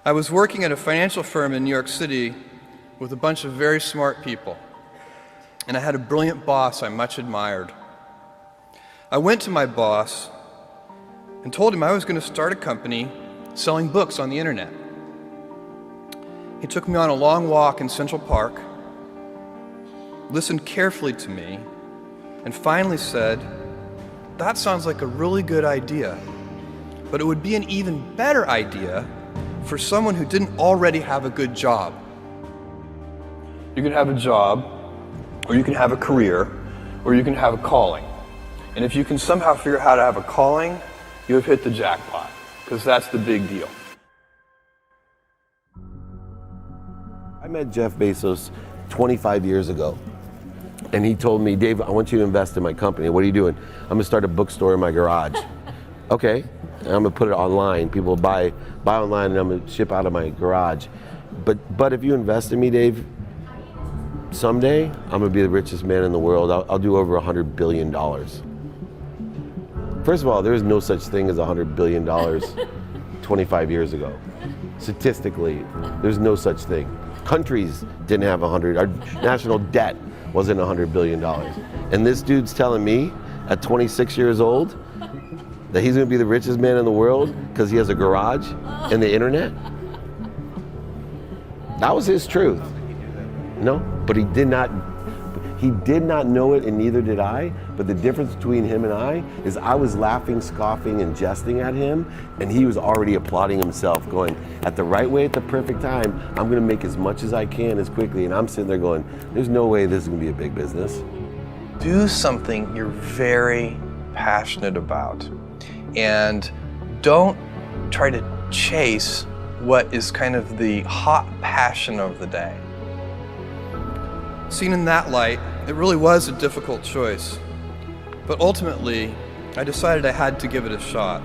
I was working at a financial firm in New York City with a bunch of very smart people, and I had a brilliant boss I much admired. I went to my boss and told him I was going to start a company selling books on the internet. He took me on a long walk in Central Park, listened carefully to me, and finally said, "That sounds like a really good idea, but it would be an even better idea for someone who didn't already have a good job." You can have a job, or you can have a career, or you can have a calling. And if you can somehow figure out how to have a calling, you have hit the jackpot, because that's the big deal. I met Jeff Bezos 25 years ago, and he told me, "Dave, I want you to invest in my company." "What are you doing?" "I'm gonna start a bookstore in my garage." "Okay, and I'm gonna put it online. People buy online, and I'm gonna ship out of my garage. But if you invest in me, Dave, someday I'm gonna be the richest man in the world. I'll do over $100 billion. First of all, there is no such thing as $100 billion 25 years ago. Statistically, there's no such thing. Countries didn't have 100, our national debt wasn't $100 billion. And this dude's telling me at 26 years old that he's gonna be the richest man in the world because he has a garage and the internet? That was his truth. No, but he did not know it, and neither did I. But the difference between him and I is I was laughing, scoffing, and jesting at him, and he was already applauding himself, going, at the right way, at the perfect time, I'm gonna make as much as I can as quickly. And I'm sitting there going, there's no way this is gonna be a big business. Do something you're very passionate about, and don't try to chase what is kind of the hot passion of the day. Seen in that light, it really was a difficult choice, but ultimately, I decided I had to give it a shot.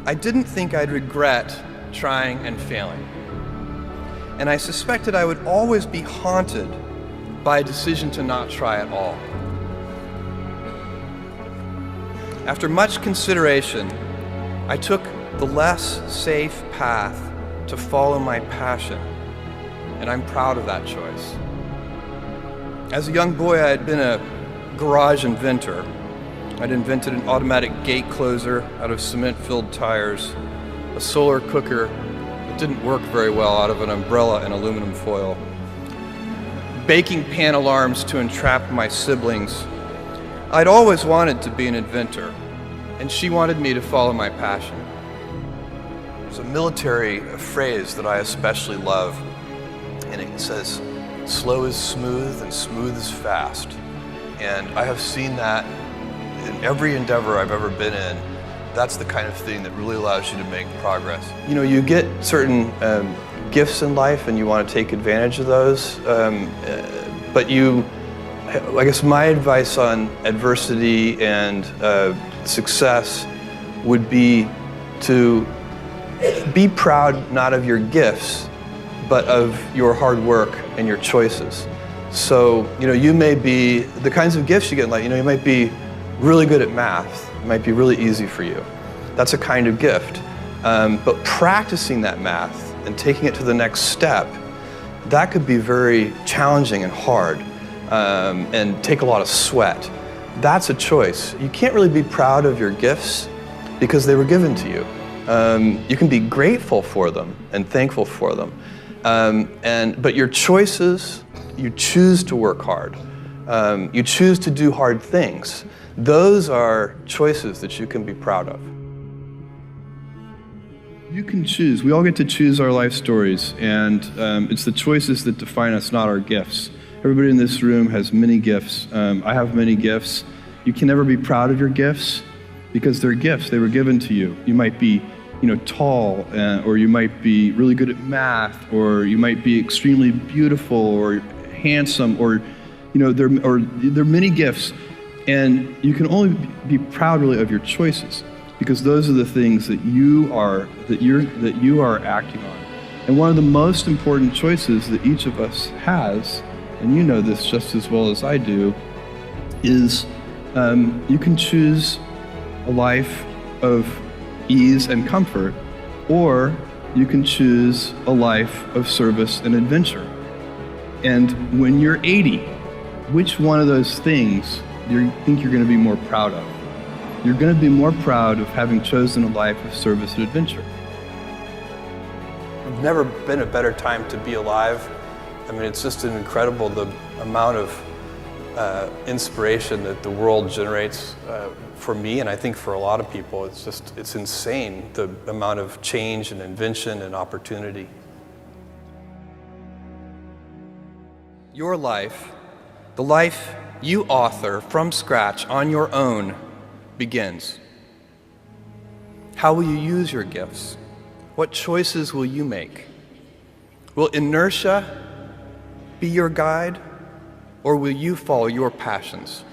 I didn't think I'd regret trying and failing, and I suspected I would always be haunted by a decision to not try at all. After much consideration, I took the less safe path to follow my passion, and I'm proud of that choice. As a young boy, I had been a garage inventor. I'd invented an automatic gate closer out of cement-filled tires, a solar cooker that didn't work very well out of an umbrella and aluminum foil, baking pan alarms to entrap my siblings. I'd always wanted to be an inventor, and she wanted me to follow my passion. There's a military phrase that I especially love, and it says, "Slow is smooth and smooth is fast." And I have seen that in every endeavor I've ever been in. That's the kind of thing that really allows you to make progress. You know, you get certain gifts in life and you want to take advantage of those, but I guess my advice on adversity and success would be to be proud not of your gifts, but of your hard work and your choices. So, you may be, the kinds of gifts you get in life, you might be really good at math. It might be really easy for you. That's a kind of gift. But practicing that math and taking it to the next step, that could be very challenging and hard, and take a lot of sweat. That's a choice. You can't really be proud of your gifts because they were given to you. You can be grateful for them and thankful for them. But your choices, you choose to work hard. You choose to do hard things. Those are choices that you can be proud of. You can choose. We all get to choose our life stories, and it's the choices that define us, not our gifts. Everybody in this room has many gifts. I have many gifts. You can never be proud of your gifts because they're gifts. They were given to you. You might be tall, or you might be really good at math, or you might be extremely beautiful or handsome, or there are many gifts, and you can only be proud really of your choices because those are the things that you are acting on. And one of the most important choices that each of us has, and you know this just as well as I do, is you can choose a life of ease and comfort, or you can choose a life of service and adventure. And when you're 80, which one of those things do you think you're going to be more proud of? You're going to be more proud of having chosen a life of service and adventure. There's never been a better time to be alive. I mean, it's just incredible the amount of inspiration that the world generates for me, and I think for a lot of people. It's insane, the amount of change and invention and opportunity. Your life, the life you author from scratch on your own, begins. How will you use your gifts? What choices will you make? Will inertia be your guide, or will you follow your passions?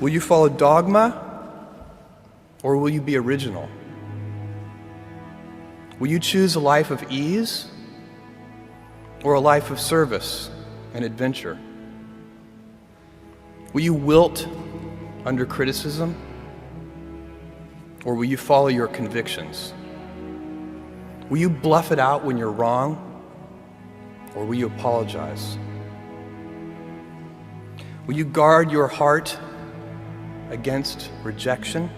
Will you follow dogma, or will you be original? Will you choose a life of ease, or a life of service and adventure? Will you wilt under criticism, or will you follow your convictions? Will you bluff it out when you're wrong, or will you apologize? Will you guard your heart against rejection,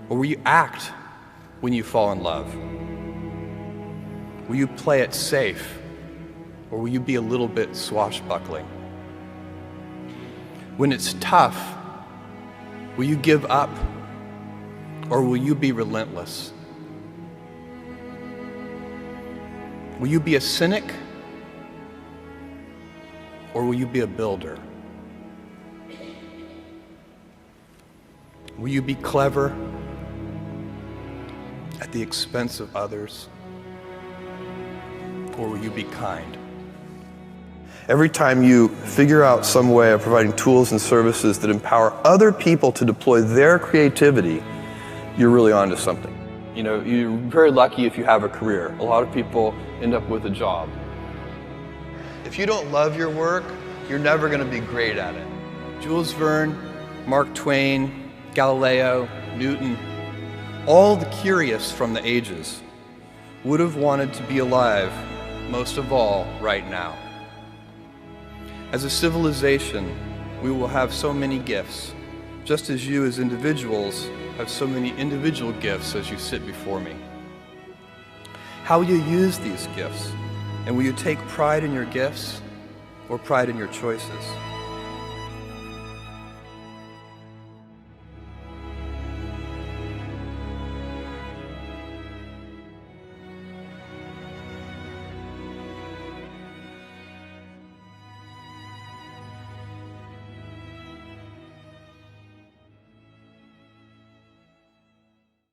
or will you act when you fall in love? Will you play it safe, or will you be a little bit swashbuckling? When it's tough, will you give up, or will you be relentless? Will you be a cynic, or will you be a builder? Will you be clever at the expense of others, or will you be kind? Every time you figure out some way of providing tools and services that empower other people to deploy their creativity, you're really onto something. You know, you're very lucky if you have a career. A lot of people end up with a job. If you don't love your work, you're never going to be great at it. Jules Verne, Mark Twain, Galileo, Newton, all the curious from the ages would have wanted to be alive, most of all, right now. As a civilization, we will have so many gifts, just as you as individuals have so many individual gifts as you sit before me. How will you use these gifts? And will you take pride in your gifts or pride in your choices?